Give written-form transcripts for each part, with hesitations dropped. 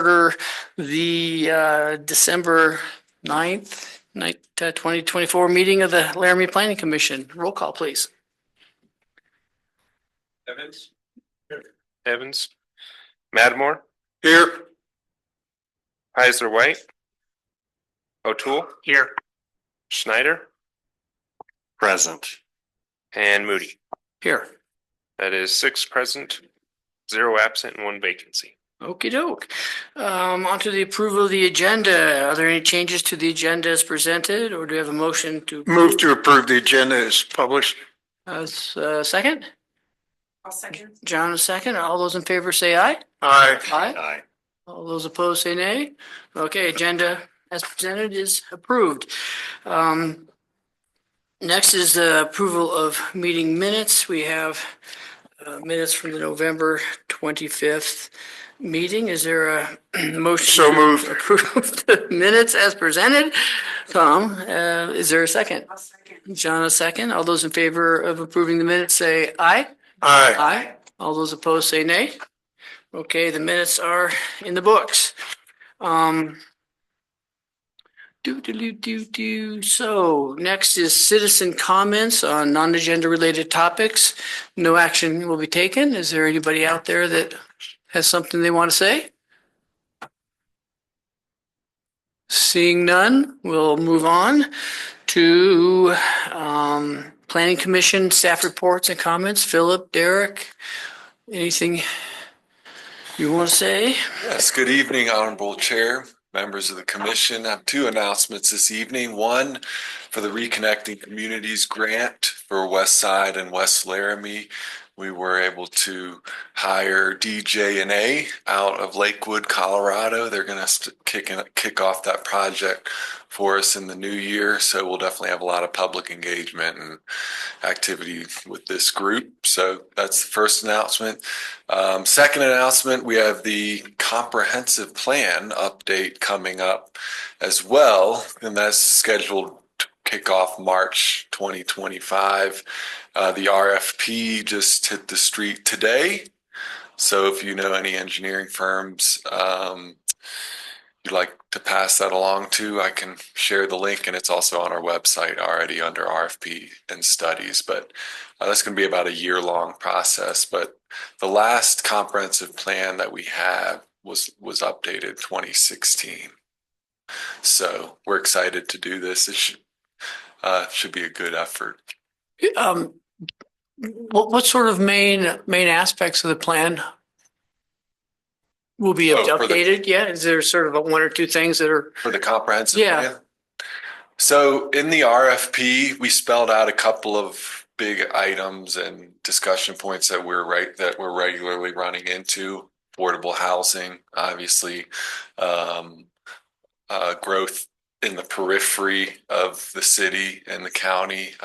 order the December 9th, 2024 meeting of the Laramie Planning Commission. Roll call, please. Evans. Evans. Madmore. Here. Heisler White. O'Toole. Here. Schneider. Present. And Moody. Here. That is 6 present, 0 absent, and 1 vacancy. Okie doke. On to the approval of the agenda. Are there any changes to the agenda as presented, or do we have a motion to? Move to approve the agenda as published. Second? I'll second. John, a second. All those in favor say aye. Aye. Aye. All those opposed say nay. Okay, agenda as presented is approved. Next is the approval of meeting minutes. We have minutes from the November 25th meeting. Is there a motion? So moved. To approve the minutes as presented? Tom, is there a second? I'll second. John, a second. All those in favor of approving the minutes say aye. Aye. Aye. All those opposed say nay. Okay, the minutes are in the books. So next is citizen comments on non-agenda related topics. No action will be taken. Is there anybody out there that has something they want to say? Seeing none, we'll move on to Planning Commission staff reports and comments. Philip, Derek, anything you want to say? Yes, good evening, Honorable Chair, members of the Commission. I have 2 announcements this evening. One, for the Reconnecting Communities Grant for West Side and West Laramie. We were able to hire DJ&A out of Lakewood, Colorado. They're going to kick off that project for us in the new year. So we'll definitely have a lot of public engagement and activity with this group. So that's the first announcement. Second announcement, we have the comprehensive plan update coming up as well. And that's scheduled to kick off March 2025. The RFP just hit the street today. So if you know any engineering firms you'd like to pass that along to, I can share the link, and it's also on our website already under RFP and studies. But that's going to be about a year-long process. But the last comprehensive plan that we have was updated 2016. So we're excited to do this. It should be a good effort. What sort of main aspects of the plan will be updated? Yeah, is there sort of 1 or 2 things that are for the comprehensive Yeah. plan? So in the RFP, we spelled out a couple of big items and discussion points that we're regularly running into. Affordable housing, obviously, growth in the periphery of the city and the county.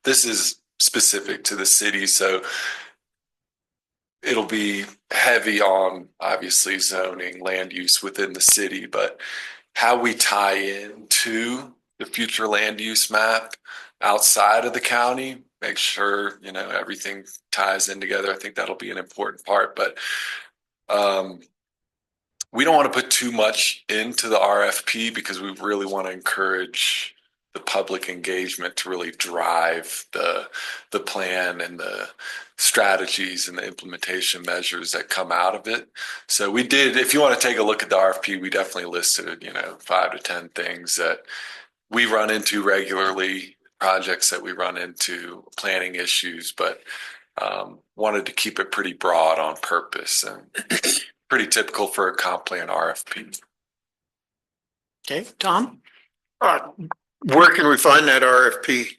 This is specific to the city, so it'll be heavy on obviously zoning, land use within the city, but how we tie into the future land use map outside of the county, make sure, everything ties in together. I think that'll be an important part, but we don't want to put too much into the RFP because we really want to encourage the public engagement to really drive the plan and the strategies and the implementation measures that come out of it. So we did, if you want to take a look at the RFP, we definitely listed, 5 to 10 things that we run into regularly, projects that we run into, planning issues, but wanted to keep it pretty broad on purpose and pretty typical for a comp plan RFP. Okay, Tom? Where can we find that RFP?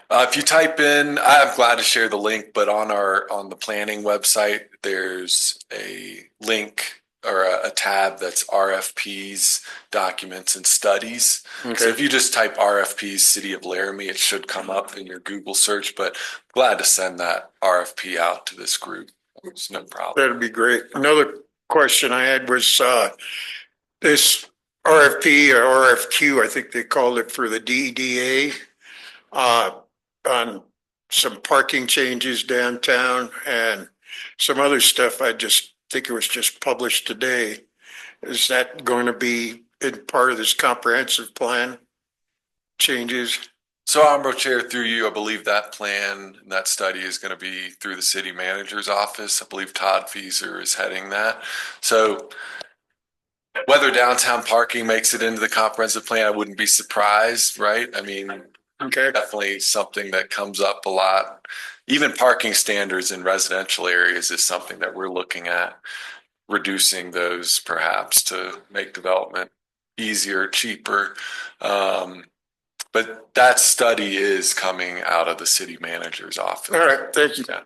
If you type in, I'm glad to share the link, but on the planning website, there's a link or a tab that's RFPs, documents, and studies. Okay. So if you just type RFPs City of Laramie, it should come up in your Google search, but glad to send that RFP out to this group. It's no problem. That'd be great. Another question I had was this RFP or RFQ, I think they called it, for the DDA on some parking changes downtown and some other stuff. I just think it was just published today. Is that going to be in part of this comprehensive plan changes? So Honorable Chair, through you, I believe that plan and that study is going to be through the city manager's office. I believe Todd Fieser is heading that. So whether downtown parking makes it into the comprehensive plan, I wouldn't be surprised, right? I mean, Okay, definitely something that comes up a lot. Even parking standards in residential areas is something that we're looking at, reducing those perhaps to make development easier, cheaper. But that study is coming out of the city manager's office. all right, thank you. Yeah.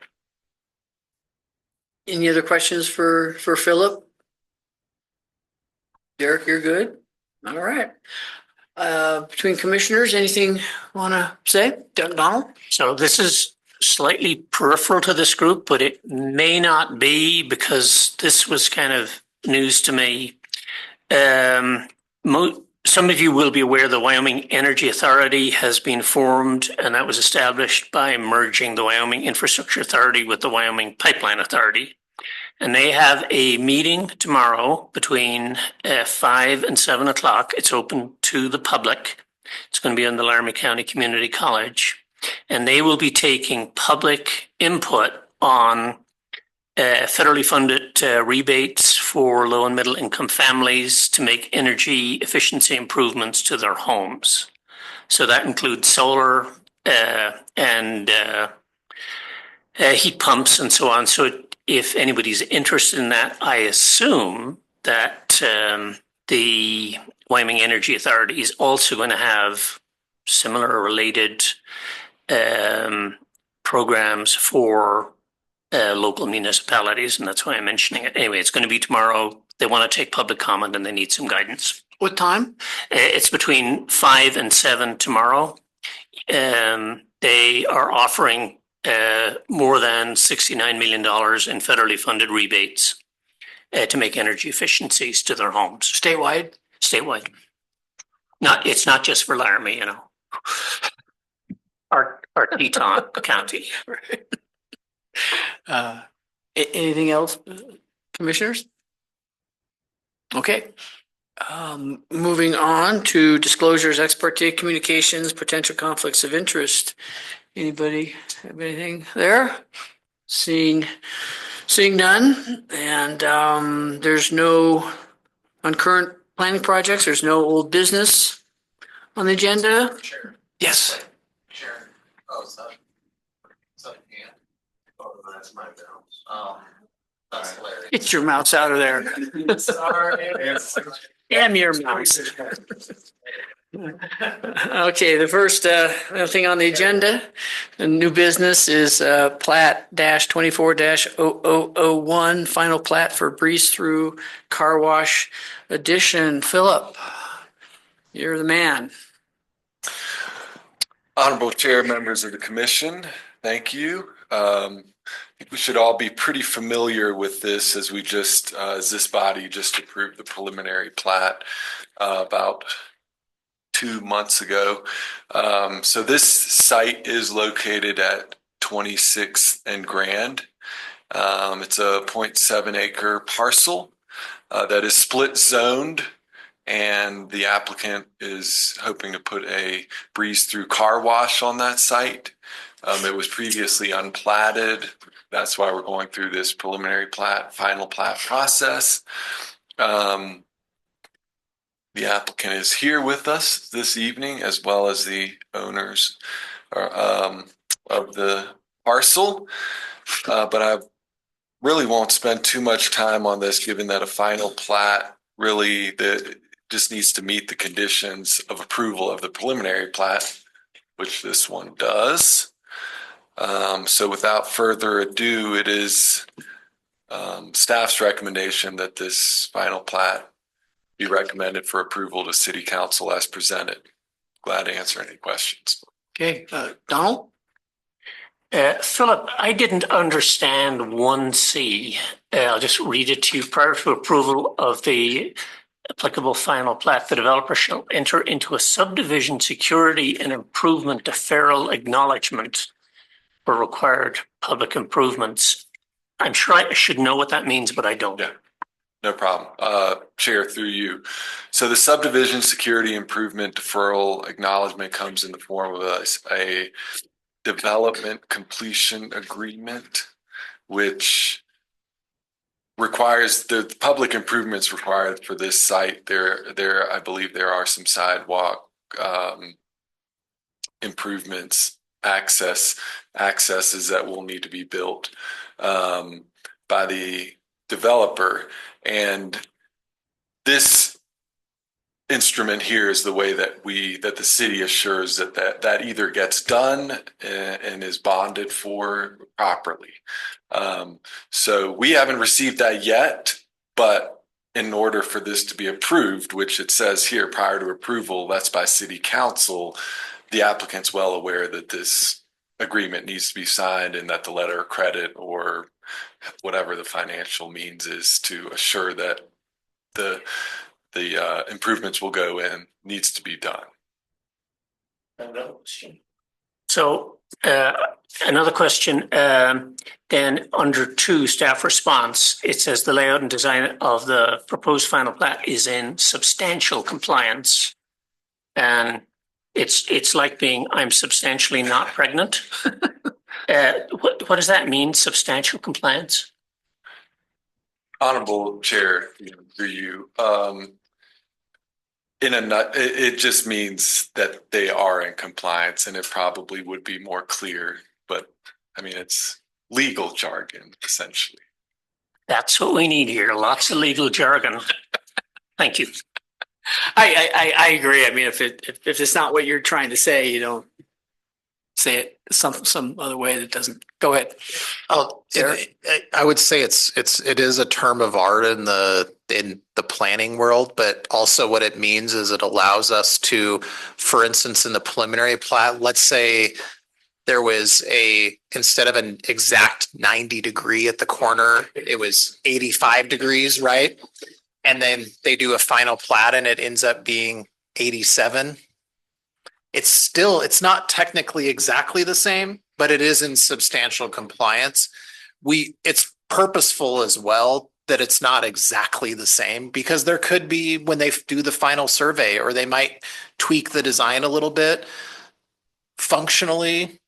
Any other questions for Philip? Derek, you're good? All right. Between commissioners, anything want to say? Donald? So this is slightly peripheral to this group, but it may not be because this was kind of news to me. Some of you will be aware the Wyoming Energy Authority has been formed, and that was established by merging the Wyoming Infrastructure Authority with the Wyoming Pipeline Authority. And they have a meeting tomorrow between 5 and 7 o'clock. It's open to the public. It's going to be in the Laramie County Community College. And they will be taking public input on federally funded rebates for low and middle income families to make energy efficiency improvements to their homes. So that includes solar and heat pumps and so on. So if anybody's interested in that, I assume that the Wyoming Energy Authority is also going to have similar or related programs for local municipalities, and that's why I'm mentioning it. Anyway, it's going to be tomorrow. They want to take public comment and they need some guidance. What time? It's between 5 and 7 tomorrow. They are offering more than $69 million in federally funded rebates to make energy efficiencies to their homes. Statewide? Statewide. It's not just for Laramie, you know. Our Teton County. Anything else, commissioners? Okay. Moving on to disclosures, ex parte communications, potential conflicts of interest. Anybody have anything there? Seeing none, and there's no, on current planning projects, there's no old business on the agenda? Sure. Yes. Sharon. Oh, son. Son can't. Oh, that's my mouse. That's hilarious. Get your mouse out of there. Sorry. Damn your mouse. Okay, the first thing on the agenda, the new business is plat -24-0001, final plat for breeze through car wash addition. Philip, you're the man. Honorable Chair, members of the commission, thank you. I think we should all be pretty familiar with this as this body just approved the preliminary plat about 2 months ago. So this site is located at 26th and Grand. It's a 0.7 acre parcel that is split zoned, and the applicant is hoping to put a breeze through car wash on that site. It was previously unplatted. That's why we're going through this preliminary plat, final plat process. The applicant is here with us this evening, as well as the owners of the parcel. But I really won't spend too much time on this, given that a final plat really just needs to meet the conditions of approval of the preliminary plat, which this one does. So without further ado, it is staff's recommendation that this final plat be recommended for approval to City Council as presented. Glad to answer any questions. Okay, Donald? Philip, I didn't understand 1C. I'll just read it to you. Prior to approval of the applicable final plat, the developer shall enter into a subdivision security and improvement deferral acknowledgement for required public improvements. I'm sure I should know what that means, but I don't. Yeah. No problem. Chair, through you. So the subdivision security improvement deferral acknowledgement comes in the form of a development completion agreement, which requires the public improvements required for this site. I believe there are some sidewalk improvements, accesses that will need to be built by the developer. And this instrument here is the way that the city assures that either gets done and is bonded for properly. So we haven't received that yet, but in order for this to be approved, which it says here prior to approval, that's by city council, the applicant's well aware that this agreement needs to be signed and that the letter of credit or whatever the financial means is to assure that the improvements will go in needs to be done. So another question, then under 2 staff response, it says the layout and design of the proposed final plat is in substantial compliance. And it's like being, I'm substantially not pregnant. What does that mean, substantial compliance? Honorable Chair, through you, it just means that they are in compliance, and it probably would be more clear, but I mean, it's legal jargon, essentially. That's what we need here, lots of legal jargon. Thank you. I agree. I mean, if it's not what you're trying to say, you don't say it some other way that doesn't. Go ahead. Oh, I would say it is a term of art in the planning world, but also what it means is it allows us to, for instance, in the preliminary plat, let's say there was instead of an exact 90-degree at the corner, it was 85 degrees, right? And then they do a final plat and it ends up being 87. It's not technically exactly the same, but it is in substantial compliance. It's purposeful as well that it's not exactly the same, because there could be, when they do the final survey, or they might tweak the design a little bit. Functionally,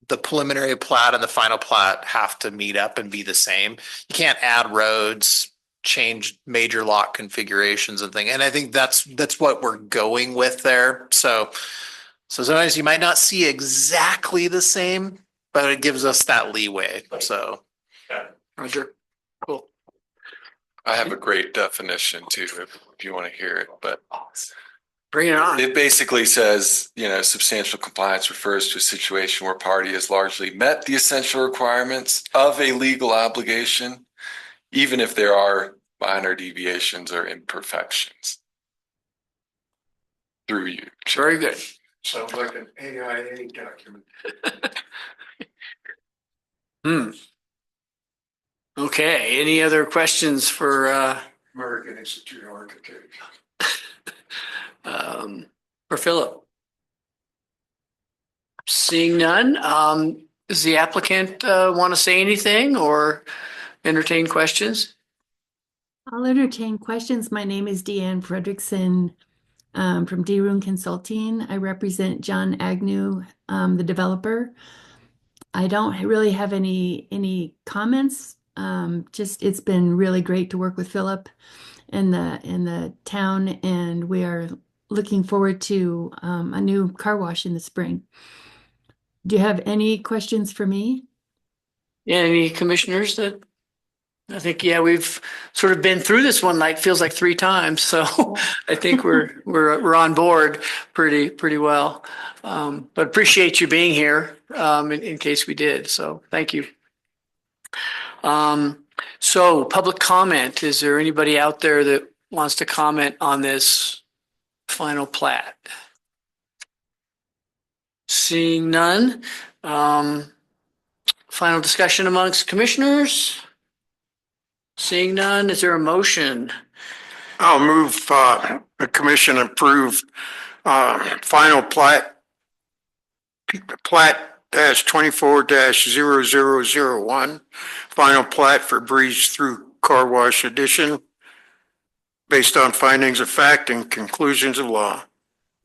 the preliminary plat and the final plat have to meet up and be the same. You can't add roads, change major lot configurations and things. And I think that's what we're going with there. So sometimes you might not see exactly the same, but it gives us that leeway. So, Roger. Cool. I have a great definition too, if you want to hear it, but Bring it on. it basically says, substantial compliance refers to a situation where party has largely met the essential requirements of a legal obligation, even if there are minor deviations or imperfections. Through you. Very good. Sounds like an AIA document. Okay. Any other questions for American Institute of Architects. for Philip? Seeing none, does the applicant want to say anything or entertain questions? I'll entertain questions. My name is Deanne Fredrickson from D-Room Consulting. I represent John Agnew, the developer. I don't really have any comments. Just it's been really great to work with Philip and the town, and we are looking forward to a new car wash in the spring. Do you have any questions for me? Yeah, any commissioners that? I think, yeah, we've sort of been through this one, feels like 3 times. So I think we're on board pretty well. But appreciate you being here in case we did. So thank you. So public comment. Is there anybody out there that wants to comment on this final plat? Seeing none. Final discussion amongst commissioners. Seeing none, is there a motion? I'll move the commission approve final plat -24-0001, final plat for Breeze Through Car Wash Edition based on findings of fact and conclusions of law.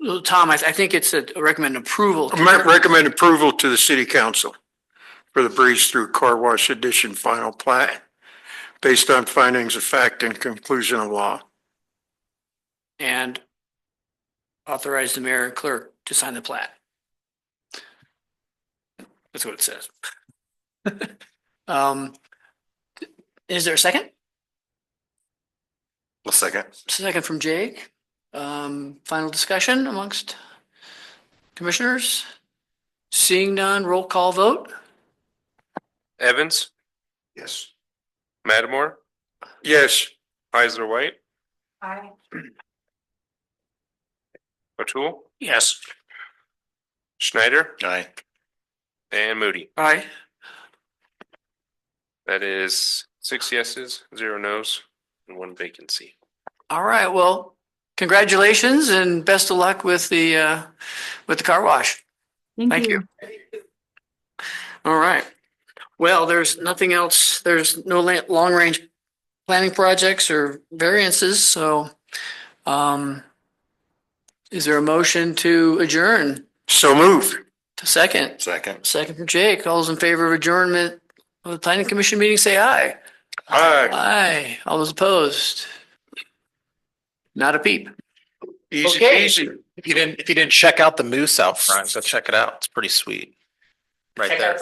Well, Tom, I think it's a recommend approval. Recommend approval to the city council for the Breeze Through Car Wash Edition final plat based on findings of fact and conclusion of law. And authorize the mayor and clerk to sign the plat. That's what it says. Is there a second? Well, second. Second from Jake. Final discussion amongst commissioners? Seeing none, roll call vote? Evans, Yes. Matamore, Yes. Heisler White, Aye. O'Toole, Yes. Schneider, Aye. and Moody. Aye. That is 6 yeses, 0 nos, and 1 vacancy. All right, well, congratulations and best of luck with the car wash. Thank Thank you. you. All right. Well, there's nothing else. There's no long-range planning projects or variances, so is there a motion to adjourn? So moved. Second. Second. Second from Jake. All those in favor of adjournment of the planning commission meeting, say aye. Aye. Aye. All those opposed? Not a peep. Easy Okay. peasy. If you didn't check out the moose out front, go check it out. It's pretty sweet. Right there.